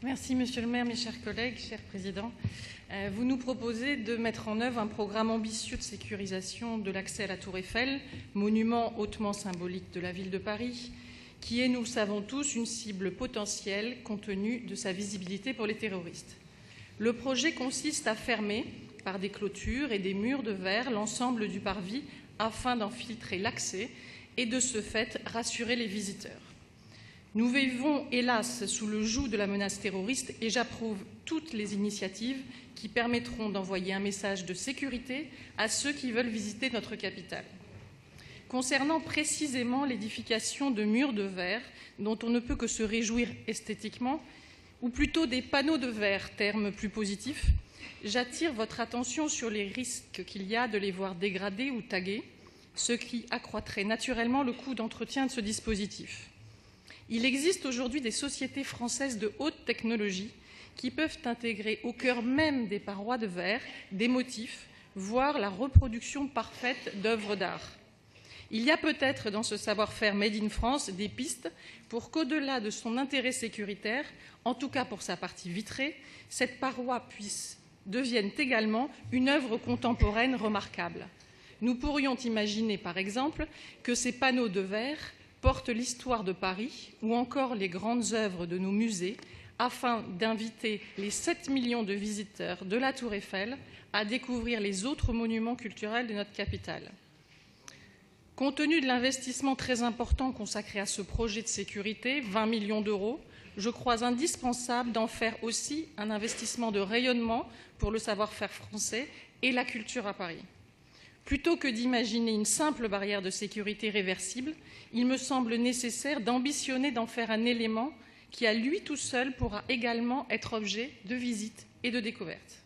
Merci Monsieur le maire, mes chers collègues, cher Président. Vous nous proposez de mettre en œuvre un programme ambitieux de sécurisation de l'accès à la Tour Eiffel, monument hautement symbolique de la ville de Paris, qui est, nous le savons tous, une cible potentielle compte tenu de sa visibilité pour les terroristes. Le projet consiste à fermer, par des clôtures et des murs de verre, l'ensemble du parvis afin d'en filtrer l'accès et de ce fait rassurer les visiteurs. Nous vivons, hélas, sous le joug de la menace terroriste et j'approuve toutes les initiatives qui permettront d'envoyer un message de sécurité à ceux qui veulent visiter notre capitale. Concernant précisément l'édification de murs de verre, dont on ne peut que se réjouir esthétiquement, ou plutôt des panneaux de verre, terme plus positif, j'attire votre attention sur les risques qu'il y a de les voir dégradés ou tagués, ce qui accroîtrait naturellement le coût d'entretien de ce dispositif. Il existe aujourd'hui des sociétés françaises de haute technologie qui peuvent intégrer au cœur même des parois de verre des motifs, voire la reproduction parfaite d'œuvres d'art. Il y a peut-être dans ce savoir-faire Made in France des pistes pour qu'au-delà de son intérêt sécuritaire, en tout cas pour sa partie vitrée, cette paroi devienne également une œuvre contemporaine remarquable. Nous pourrions imaginer par exemple que ces panneaux de verre portent l'histoire de Paris ou encore les grandes œuvres de nos musées afin d'inviter les 7 millions de visiteurs de la Tour Eiffel à découvrir les autres monuments culturels de notre capitale. Compte tenu de l'investissement très important consacré à ce projet de sécurité, 20 millions d'euros, je crois indispensable d'en faire aussi un investissement de rayonnement pour le savoir-faire français et la culture à Paris. Plutôt que d'imaginer une simple barrière de sécurité réversible, il me semble nécessaire d'ambitionner d'en faire un élément qui, à lui tout seul, pourra également être objet de visite et de découverte.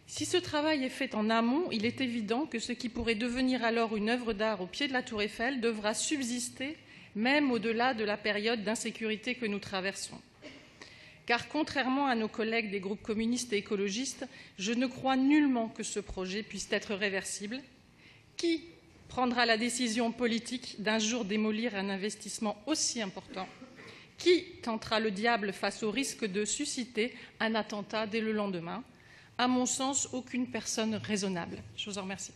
Si ce travail est fait en amont, il est évident que ce qui pourrait devenir alors une œuvre d'art au pied de la Tour Eiffel devra subsister même au-delà de la période d'insécurité que nous traversons. Car contrairement à nos collègues des groupes communistes et écologistes, je ne crois nullement que ce projet puisse être réversible. Qui prendra la décision politique d'un jour démolir un investissement aussi important? Qui tentera le diable face au risque de susciter un attentat dès le lendemain? À mon sens, aucune personne raisonnable. Je vous en remercie.